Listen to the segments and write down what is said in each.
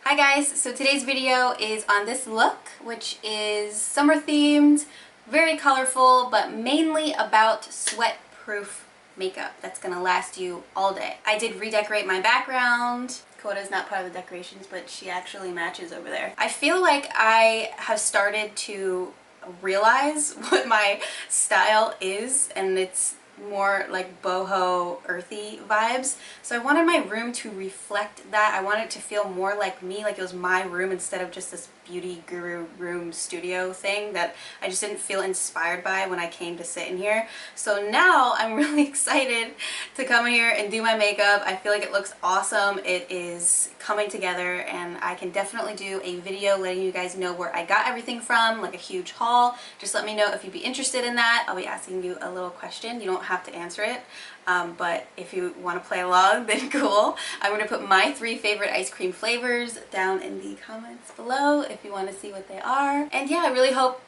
Hi guys, so today's video is on this look, which is summer themed, very colorful, but mainly about sweat-proof makeup that's gonna last you all day. I did redecorate my background. Coda's not part of the decorations, but she actually matches over there. I feel like I have started to realize what my style is, and it's more like boho earthy vibes, so I wanted my room to reflect that. I wanted it to feel more like me, like it was my room instead of just this beauty guru room studio thing that I just didn't feel inspired by when I came to sit in here. So now I'm really excited to come in here and do my makeup. I feel like it looks awesome. It is coming together, and I can definitely do a video letting you guys know where I got everything from, like a huge haul. Just let me know if you'd be interested in that. I'll be asking you a little question. You don't have to answer it, but if you want to play along, then cool. I'm going to put my 3 favorite ice cream flavors down in the comments below if you want to see what they are. And yeah, I really hope,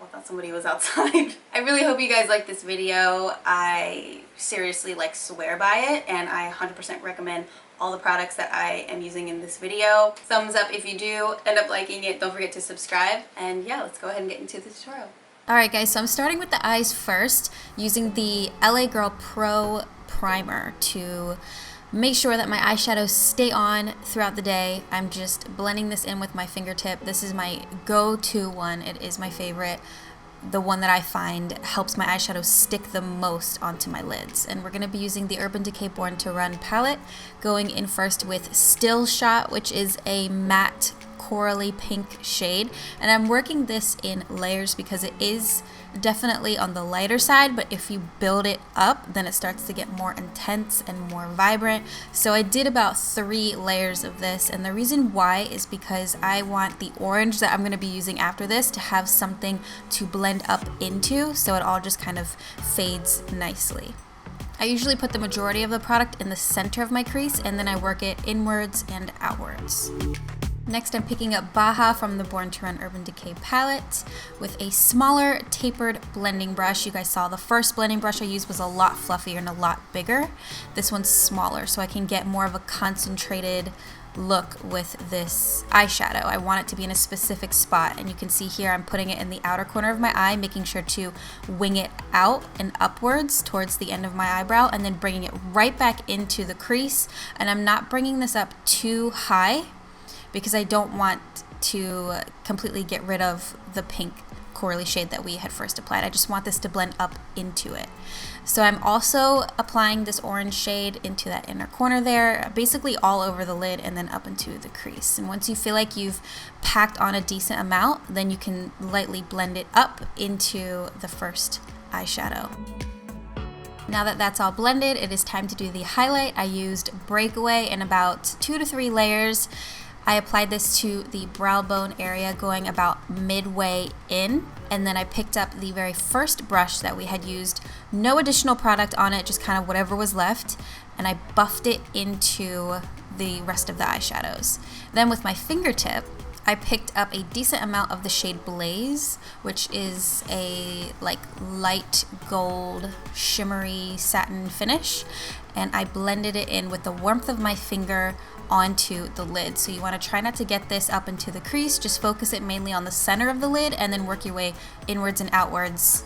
well, I thought somebody was outside. I really hope you guys like this video. I seriously swear by it, and I 100% recommend all the products that I am using in this video. Thumbs up if you do end up liking it. Don't forget to subscribe, and yeah, let's go ahead and get into the tutorial. Alright guys, so I'm starting with the eyes first, using the LA Girl Pro Primer to make sure that my eyeshadows stay on throughout the day. I'm just blending this in with my fingertip. This is my go-to one. It is my favorite. The one that I find helps my eyeshadows stick the most onto my lids. And we're going to be using the Urban Decay Born to Run palette, going in first with Still Shot, which is a matte corally pink shade, and I'm working this in layers because it is definitely on the lighter side, but if you build it up then it starts to get more intense and more vibrant. So I did about 3 layers of this, and the reason why is because I want the orange that I'm going to be using after this to have something to blend up into, so it all just kind of fades nicely. I usually put the majority of the product in the center of my crease, and then I work it inwards and outwards. Next, I'm picking up Baja from the Born to Run Urban Decay palette with a smaller tapered blending brush. You guys saw the first blending brush I used was a lot fluffier and a lot bigger. This one's smaller, so I can get more of a concentrated look with this eyeshadow. I want it to be in a specific spot, and you can see here I'm putting it in the outer corner of my eye, making sure to wing it out and upwards towards the end of my eyebrow, and then bringing it right back into the crease. And I'm not bringing this up too high because I don't want to completely get rid of the pink corally shade that we had first applied. I just want this to blend up into it. So I'm also applying this orange shade into that inner corner there, basically all over the lid and then up into the crease. And once you feel like you've packed on a decent amount, then you can lightly blend it up into the first eyeshadow. Now that that's all blended, it is time to do the highlight. I used Breakaway in about 2 to 3 layers. I applied this to the brow bone area going about midway in, and then I picked up the very first brush that we had used, no additional product on it, just kind of whatever was left, and I buffed it into the rest of the eyeshadows. Then with my fingertip, I picked up a decent amount of the shade Blaze, which is a light gold shimmery satin finish, and I blended it in with the warmth of my finger onto the lid. So you want to try not to get this up into the crease, just focus it mainly on the center of the lid and then work your way inwards and outwards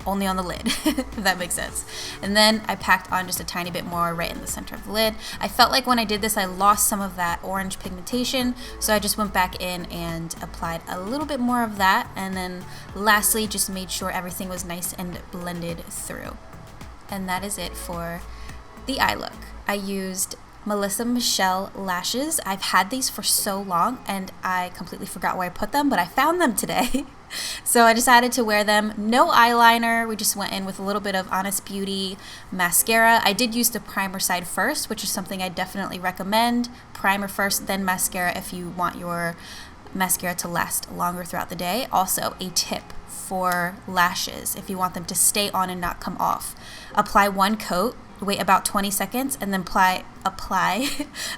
only on the lid, if that makes sense. And then I packed on just a tiny bit more right in the center of the lid. I felt like when I did this I lost some of that orange pigmentation, so I just went back in and applied a little bit more of that, and then lastly just made sure everything was nice and blended through. And that is it for the eye look. I used Melissa Michelle lashes. I've had these for so long and I completely forgot where I put them, but I found them today. So I decided to wear them. No eyeliner. We just went in with a little bit of Honest Beauty mascara. I did use the primer side first, which is something I definitely recommend. Primer first, then mascara if you want your mascara to last longer throughout the day. Also, a tip for lashes, if you want them to stay on and not come off. Apply one coat, wait about 20 seconds, and then apply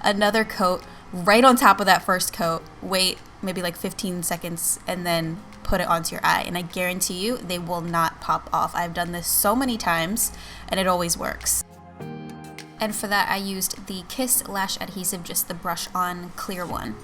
another coat right on top of that first coat. Wait maybe 15 seconds and then put it onto your eye, and I guarantee you they will not pop off. I've done this so many times and it always works. And for that, I used the Kiss Lash Adhesive, just the brush on clear one.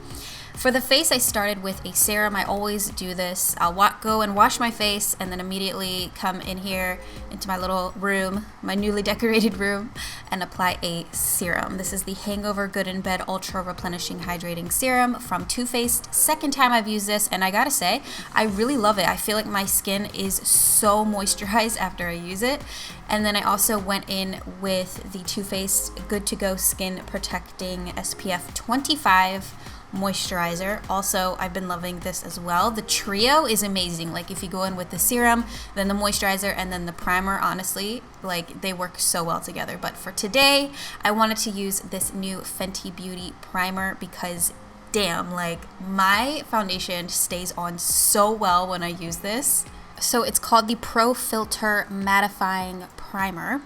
For the face, I started with a serum. I always do this. I'll go and wash my face and then immediately come in here into my little room, my newly decorated room, and apply a serum. This is the Hangover Good in Bed Ultra Replenishing Hydrating Serum from Too Faced. Second time I've used this, and I gotta say, I really love it. I feel like my skin is so moisturized after I use it. And then I also went in with the Too Faced Good to Go Skin Protecting SPF 25 moisturizer. Also, I've been loving this as well. The trio is amazing. Like if you go in with the serum, then the moisturizer, and then the primer, honestly, like they work so well together. But for today, I wanted to use this new Fenty Beauty primer because damn, like my foundation stays on so well when I use this. So it's called the Pro Filter Mattifying Primer.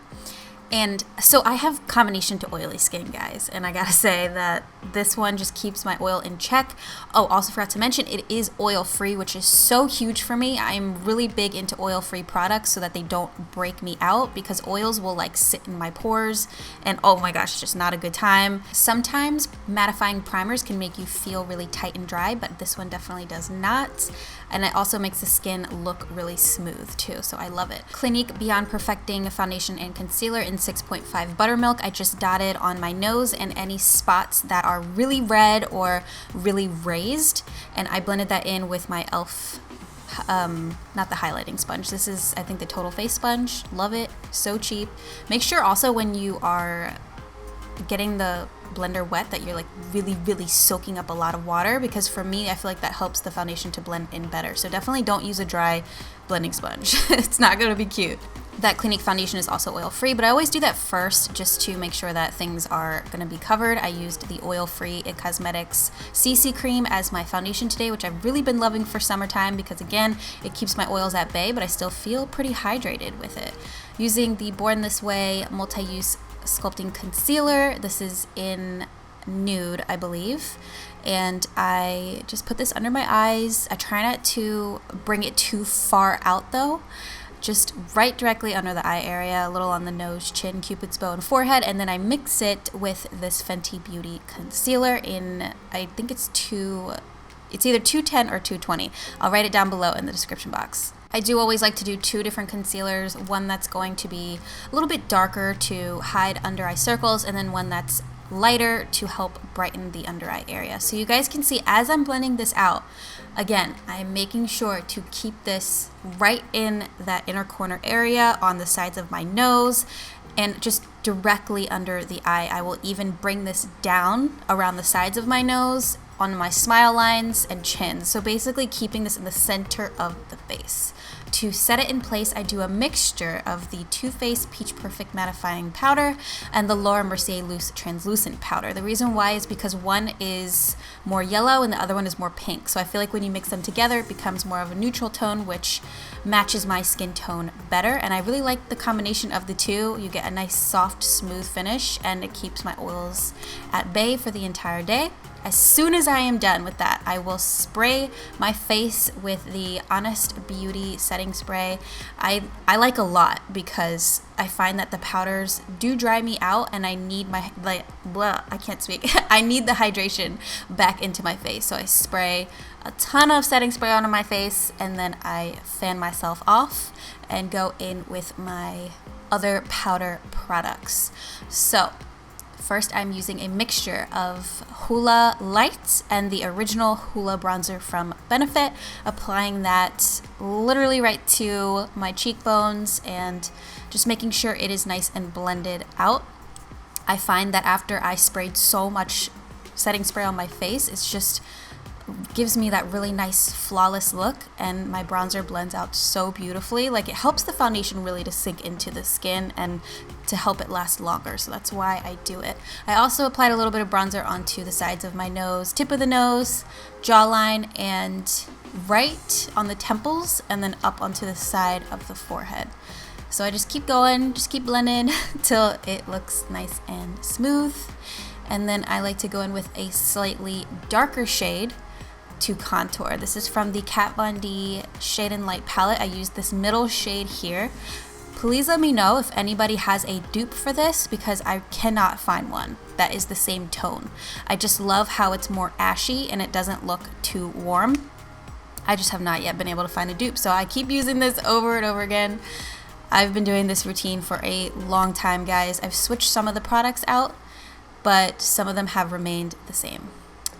And so I have combination to oily skin, guys, and I gotta say that this one just keeps my oil in check. Oh, also forgot to mention, it is oil free, which is so huge for me. I'm really big into oil free products so that they don't break me out, because oils will like sit in my pores and oh my gosh, just not a good time. Sometimes mattifying primers can make you feel really tight and dry, but this one definitely does not. And it also makes the skin look really smooth too, so I love it. Clinique Beyond Perfecting Foundation and Concealer in 6.5 Buttermilk. I just dotted on my nose and any spots that are really red or really raised, and I blended that in with my e.l.f. Not the highlighting sponge. This is, I think, the Total Face sponge. Love it, so cheap. Make sure also when you are getting the blender wet that you're like really soaking up a lot of water, because for me I feel like that helps the foundation to blend in better. So definitely don't use a dry blending sponge. It's not going to be cute. That Clinique foundation is also oil free, but I always do that first just to make sure that things are going to be covered. I used the oil free It Cosmetics CC cream as my foundation today, which I've really been loving for summertime because again it keeps my oils at bay, but I still feel pretty hydrated with it. Using the Born This Way multi-use sculpting concealer. This is in nude, I believe, and I just put this under my eyes. I try not to bring it too far out though, just right directly under the eye area, a little on the nose, chin, cupid's bow, and forehead, and then I mix it with this Fenty Beauty concealer in, I think it's either 210 or 220. I'll write it down below in the description box. I do always like to do two different concealers, one that's going to be a little bit darker to hide under eye circles, and then one that's lighter to help brighten the under eye area. So you guys can see as I'm blending this out, again, I'm making sure to keep this right in that inner corner area on the sides of my nose and just directly under the eye. I will even bring this down around the sides of my nose, on my smile lines and chin. So basically keeping this in the center of the face. To set it in place, I do a mixture of the Too Faced Peach Perfect Mattifying Powder and the Laura Mercier Loose Translucent Powder. The reason why is because one is more yellow and the other one is more pink. So I feel like when you mix them together, it becomes more of a neutral tone, which matches my skin tone better. And I really like the combination of the two. You get a nice, soft, smooth finish, and it keeps my oils at bay for the entire day. As soon as I am done with that, I will spray my face with the Honest Beauty setting spray. I like a lot because I find that the powders do dry me out, and I need my, I can't speak. I need the hydration back into my face. So I spray a ton of setting spray onto my face, and then I fan myself off and go in with my other powder products. So first, I'm using a mixture of Hoola Light and the original Hoola bronzer from Benefit, applying that literally right to my cheekbones and just making sure it is nice and blended out. I find that after I sprayed so much setting spray on my face, it's just gives me that really nice flawless look, and my bronzer blends out so beautifully. Like, it helps the foundation really to sink into the skin and to help it last longer, so that's why I do it. I also applied a little bit of bronzer onto the sides of my nose, tip of the nose, jawline, and right on the temples, and then up onto the side of the forehead. So I just keep going, just keep blending till it looks nice and smooth. And then I like to go in with a slightly darker shade to contour. This is from the Kat Von D Shade and Light palette. I used this middle shade here. Please let me know if anybody has a dupe for this, because I cannot find one that is the same tone. I just love how it's more ashy and it doesn't look too warm. I just have not yet been able to find a dupe, so I keep using this over and over again. I've been doing this routine for a long time, guys. I've switched some of the products out, but some of them have remained the same.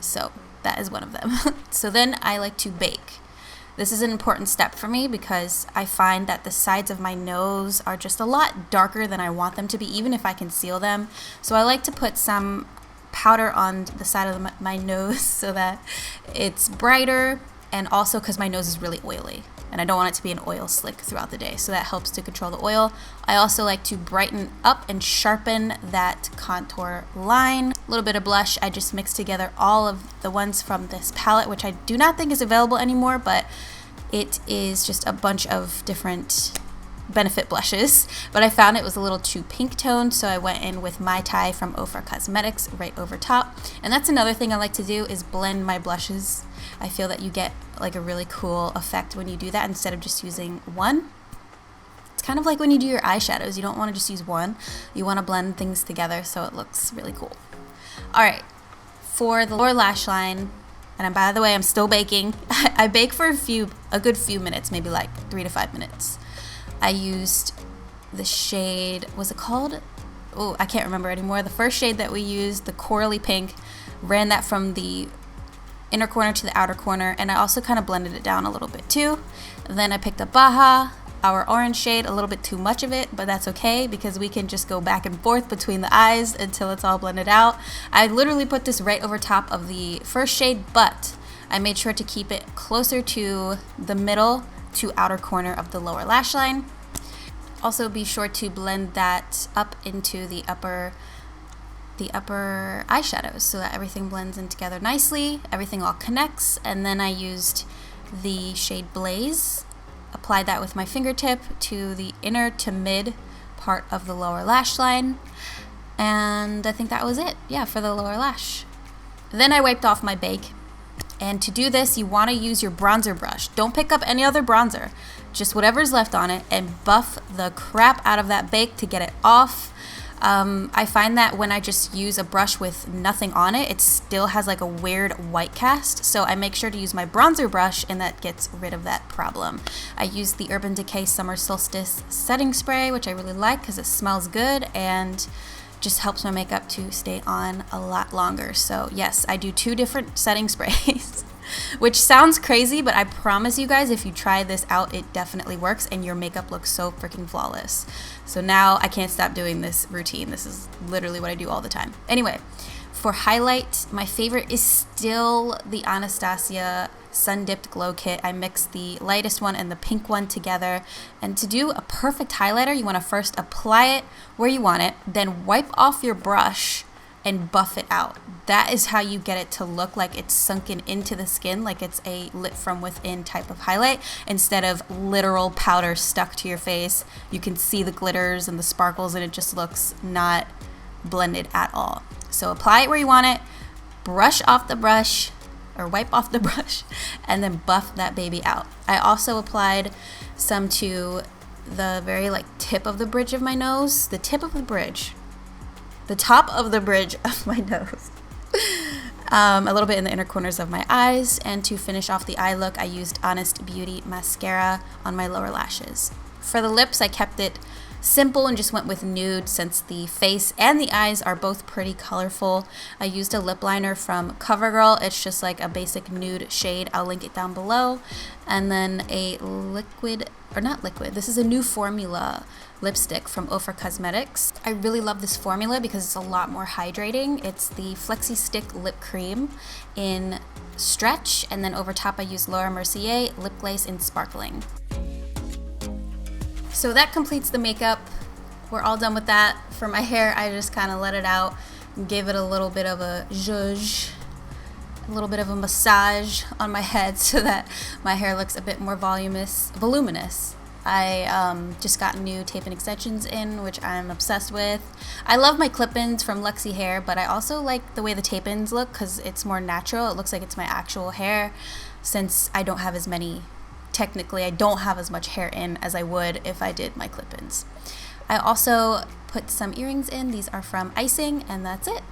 So that is one of them. So then I like to bake. This is an important step for me because I find that the sides of my nose are just a lot darker than I want them to be, even if I conceal them. So I like to put some powder on the side of my nose so that it's brighter, and also because my nose is really oily and I don't want it to be an oil slick throughout the day, so that helps to control the oil. I also like to brighten up and sharpen that contour line. A little bit of blush. I just mixed together all of the ones from this palette, which I do not think is available anymore, but it is just a bunch of different Benefit blushes, but I found it was a little too pink toned, so I went in with My Tai from OFRA Cosmetics right over top. And that's another thing I like to do, is blend my blushes. I feel that you get like a really cool effect when you do that instead of just using one. It's kind of like when you do your eyeshadows, you don't want to just use one, you want to blend things together so it looks really cool. Alright, for the lower lash line, and by the way, I'm still baking. I bake for a good few minutes, maybe like 3 to 5 minutes. I used the shade, was it called? Oh, I can't remember anymore. The first shade that we used, the corally pink, ran that from the inner corner to the outer corner, and I also kind of blended it down a little bit too. And then I picked up Baja, our orange shade, a little bit too much of it, but that's okay because we can just go back and forth between the eyes until it's all blended out. I literally put this right over top of the first shade, but I made sure to keep it closer to the middle to outer corner of the lower lash line. Also be sure to blend that up into the upper eyeshadows so that everything blends in together nicely, everything all connects. And then I used the shade Blaze, applied that with my fingertip to the inner to mid part of the lower lash line, and I think that was it, yeah, for the lower lash. Then I wiped off my bake. And to do this, you want to use your bronzer brush. Don't pick up any other bronzer, just whatever's left on it, and buff the crap out of that bake to get it off. I find that when I just use a brush with nothing on it, it still has like a weird white cast. So I make sure to use my bronzer brush, and that gets rid of that problem. I use the Urban Decay Summer Solstice setting spray, which I really like because it smells good and just helps my makeup to stay on a lot longer. So yes, I do 2 different setting sprays, which sounds crazy, but I promise you guys, if you try this out, it definitely works and your makeup looks so freaking flawless. So now I can't stop doing this routine. This is literally what I do all the time. Anyway, for highlight, my favorite is still the Anastasia Sun Dipped Glow Kit. I mixed the lightest one and the pink one together. And to do a perfect highlighter, you want to first apply it where you want it, then wipe off your brush and buff it out. That is how you get it to look like it's sunken into the skin, like it's a lit from within type of highlight, instead of literal powder stuck to your face. You can see the glitters and the sparkles and it just looks not blended at all. So apply it where you want it, brush off the brush, or wipe off the brush, and then buff that baby out. I also applied some to the very tip of the bridge of my nose, the top of the bridge of my nose. A little bit in the inner corners of my eyes, and to finish off the eye look, I used Honest Beauty mascara on my lower lashes. For the lips, I kept it simple and just went with nude since the face and the eyes are both pretty colorful. I used a lip liner from CoverGirl. It's just like a basic nude shade. I'll link it down below. And then a this is a new formula lipstick from OFRA Cosmetics. I really love this formula because it's a lot more hydrating. It's the Flexi Stick Lip Cream in Stretch, and then over top I used Laura Mercier Lip Glaze in Sparkling. So that completes the makeup. We're all done with that. For my hair, I just kind of let it out and gave it a little bit of a zhuzh, a little bit of a massage on my head so that my hair looks a bit more voluminous. I just got new tape and extensions in, which I'm obsessed with. I love my clip-ins from Luxy hair, but I also like the way the tape-ins look because it's more natural. It looks like it's my actual hair since I don't have as many technically I don't have as much hair in as I would if I did my clip-ins. I also put some earrings in. These are from Icing, and that's it.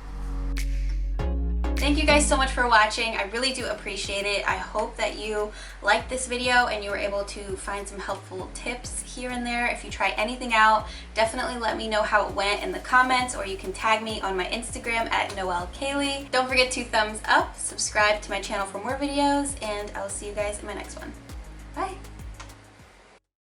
Thank you guys so much for watching. I really do appreciate it. I hope that you liked this video and you were able to find some helpful tips here and there. If you try anything out, definitely let me know how it went in the comments, or you can tag me on my Instagram at Noelle Kayleigh. Don't forget to thumbs up, subscribe to my channel for more videos, and I'll see you guys in my next one.